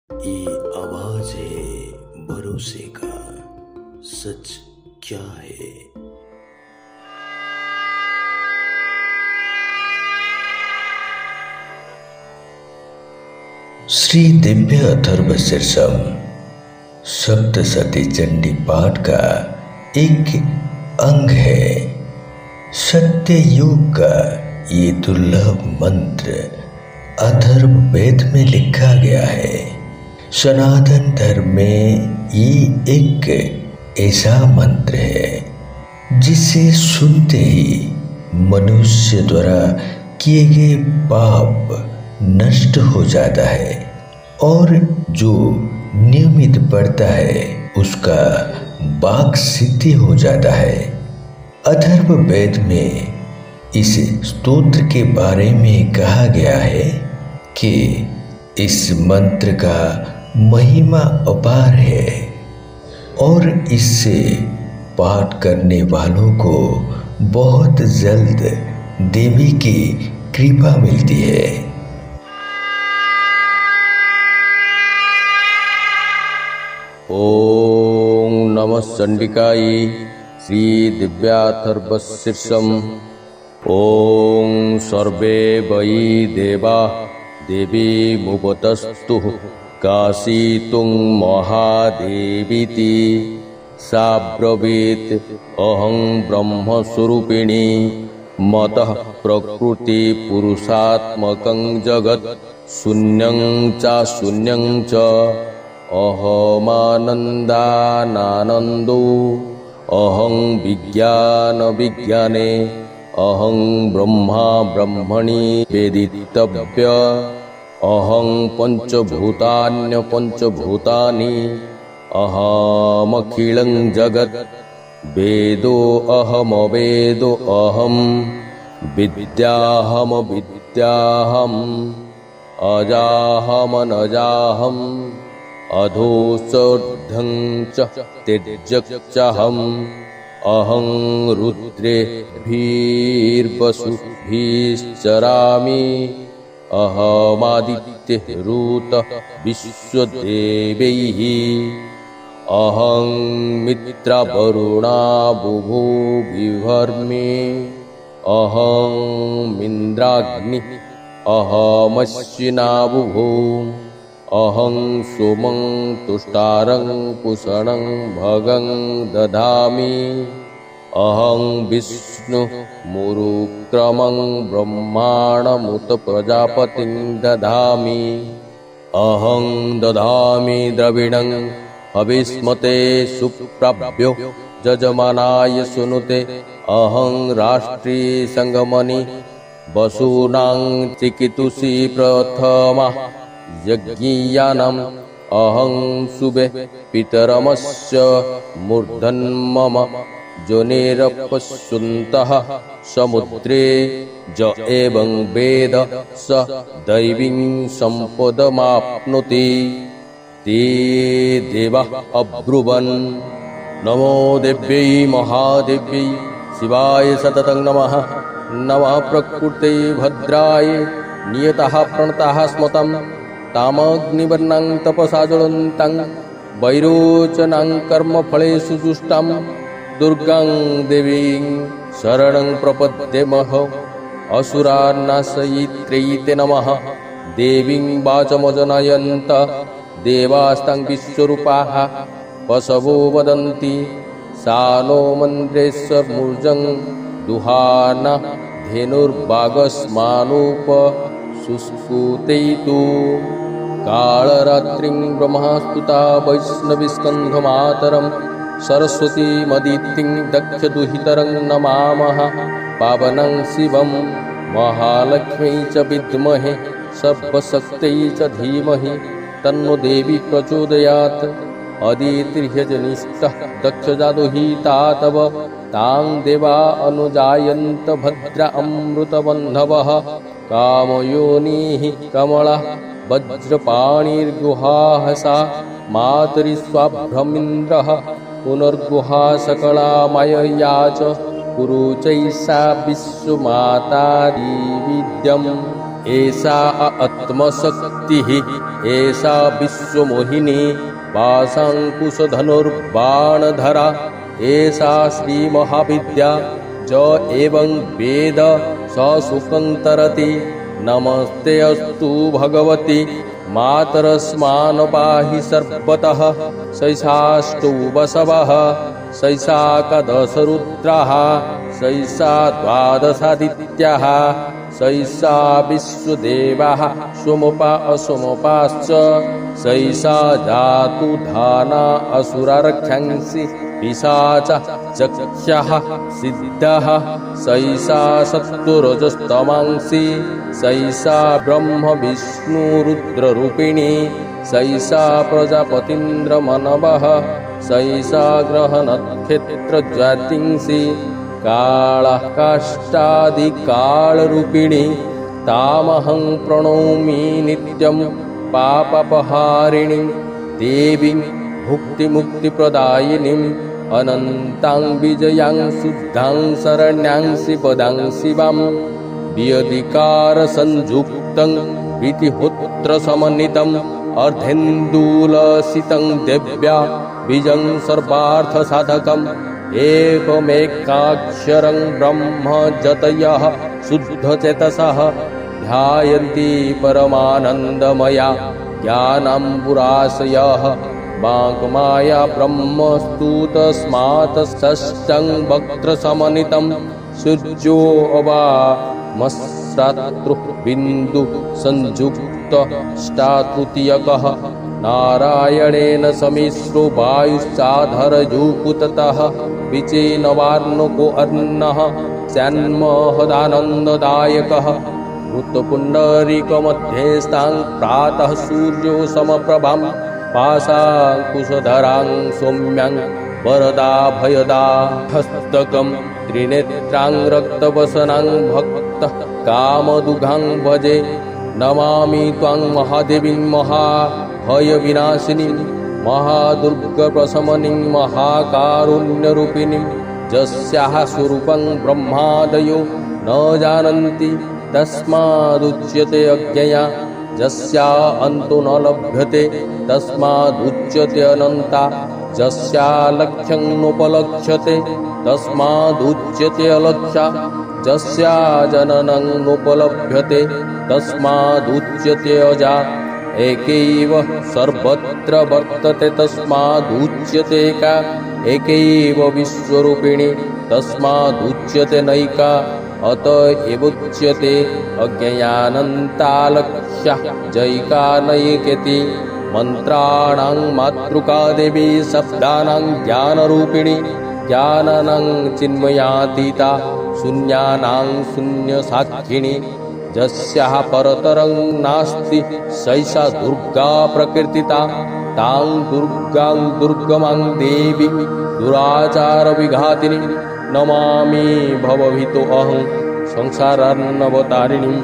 ये आवाज है भरोसे का, सच क्या है। श्री दिव्य अथर्व शीर्षम सप्तशती चंडी पाठ का एक अंग है। सत्य युग का ये दुर्लभ मंत्र अथर्व वेद में लिखा गया है। सनातन धर्म में ये एक ऐसा मंत्र है जिसे सुनते ही मनुष्य द्वारा किए गए पाप नष्ट हो जाता है और जो नियमित पढ़ता है उसका वाक सिद्धि हो जाता है। अथर्व वेद में इस स्तोत्र के बारे में कहा गया है कि इस मंत्र का महिमा अपार है और इससे पाठ करने वालों को बहुत जल्द देवी की कृपा मिलती है। ओम नमः चंडिकाय श्री दिव्याथर्व शीर्षम। ओम सर्वे वै देवा देवी मुपतस्तु काशीतुं महादेवीति सा ब्रवीत् अहं ब्रह्मस्वरूपिणी मतः प्रकृति पुरुषात्मकं जगत् शून्यं च शून्यं च अहमानन्दानानन्दो अहं विज्ञान विज्ञाने अहं ब्रह्मा ब्रह्मणि वेदितव्य अहं पंचभूतान्य पंचभूतानि अहमखिलं जगत् वेदो अहमवेदो अहं विद्याहम विद्याहम् अजाहमनजाहम् अधोचोर्ध्वं च तिर्यक्चाहम् अहं रुद्रेभिर्वसुभिश्चरामि अहमादित्यरूत विश्वदेवैः अहं मित्रवरुणा बुभुविभर्मि अहमिन्द्राग्नि अहमश्विना बुभु अहं सोमं तुष्टारं पुषणं भगं दधामि अहं विष्णु मुरुक्रमं ब्रह्माणमुत प्रजापतिं दधामि अहं दधामि द्रविणं हविष्मते सुप्राभ्यो जजमानाय सुनुते अहं राष्ट्री संगमनि वसूनां चिकितुषी प्रथमा यज्ञियानम् अहं शुभे पितरमस्य मूर्धन्मम जोनिरपश्यन्तः समुद्रे ज एवं वेद स दैवीं सम्पदमाप्नोति। ते देवः अब्रुवन् नमो देव्यै महादेव्यै शिवाय सततं नमः। नमः प्रकृते भद्राय नियतः प्रणतः स्मतं तामग्निवर्णं तपसा ज्वलन्तं वैरोचनं कर्मफलेषु जुष्टां दुर्गां देवीं शरणं प्रपद्येमः। असुरान्नाशयित्र्यै नमः। देवीं वाचमजनयन्त देवास्तां विश्वरूपाः पशवो वदन्ति सा नो मन्द्रेश्वरमूर्जं दुहाना धेनुर्वागस्मानूप शुष्कुतैतु कालरात्रिं ब्रह्मस्तुता वैष्णवीस्कन्धमातरं सरस्वती मदितिं दक्षदुहितरं नमामः। पावनं शिवं महालक्ष्मी च विद्महे सर्वशक्त्यै च धीमहि तन्नो देवी प्रचोदयात्। अदितिर्ह्यजनिष्ठः दक्षजादुहिता तव तां देवा अनुजायन्त भद्रा अमृतबन्धवः। कामयोनिः कमलः वज्रपाणिर्गुहाः सा मातरिस्वाभ्रमिन्द्रः पुनर्गुहा सकला मायया च कुरुचैः सा विश्वमाता विद्यम् एषा आत्मशक्तिः एषा विश्वमोहिनी पाशाङ्कुशधनुर्बाणधरा एषा श्रीमहाविद्या ज एवं वेद स सुखं तरति नमस्ते अस्तु भगवती मातरस्मान् पाहि सर्वतः सैषाष्टौ वसवः सैषाकदशरुद्राः सैषा द्वादशादित्याः सैषा विश्वदेवाः सोमपा असोमपाश्च सैषा जातु धाना असुरार्क्षांसि पिशाचः चक्ष्यः सिद्धः सैषा सत्त्वरजस्तमांसि सैषा ब्रह्म विष्णुरुद्ररूपिणी सैषा प्रजापतीन्द्रमनवः सैषा ग्रहनक्षत्रज्योतिंसि कालः काष्ठादिकालरूपिणी तामहं प्रणौमि नित्यं पापपहारिणीं देवीं भुक्तिमुक्तिप्रदायिनीम् अनन्तां विजयां शुद्धां शरण्यां शिवदां शिवां वियधिकारसंयुक्तं प्रीतिहोत्रसमन्वितम् अर्धेन्दुलसितं देव्या बीजं सर्वार्थसाधकम् एकमेकाक्षरं ब्रह्म जतयः शुद्धचेतसः ध्यायन्ति परमानन्दमया ज्ञानाम्बुराशयः वाङ्माया ब्रह्मस्तु तस्मात् षष्ठं वक्त्रसमन्वितं सूर्यो अवामस्रातृः बिन्दुः संयुक्तष्टातृतीयकः नारायणेन समिश्रो वायुश्चाधरयुकुततः विचेनवार्णको अर्णः स्यान्महदानन्ददायकः ऋतुपुण्डरीकमध्यस्थां प्रातः सूर्यो समप्रभां पाशाङ्कुशधरां सौम्यां वरदाभयदा हस्तकं त्रिनेत्रां रक्तवसनां भक्तः कामदुघां भजे नमामि त्वां महादेवीं महाभयविनाशिनीं महादुर्गप्रशमनीं महाकारुण्यरूपिणीं यस्याः स्वरूपं ब्रह्मादयो न जानन्ति तस्मादुच्यते अज्ञया यस्या अन्तो न लभ्यते तस्मादुच्यते अनन्ता यस्या लक्ष्यं नोपलक्ष्यते तस्मादुच्यते अलक्ष्या यस्या जननं नोपलभ्यते तस्मादुच्यते अजा एकैव सर्वत्र वर्तते तस्मादुच्यते एका एकैव विश्वरूपिणी तस्मादुच्यते नैका अत एवोच्यते अज्ञानन्तालक्ष्या जैका नैकेति मन्त्राणां मातृका देवी शब्दानां ज्ञानरूपिणी ज्ञानानां चिन्मयातीता शून्यानां शून्यसाक्षिणी यस्याः परतरं नास्ति सैषा दुर्गा प्रकीर्तिता तां दुर्गां दुर्गमां देवी दुराचारविघातिनीं नमामि भवभीतो अहं संसारार्णवतारिणीं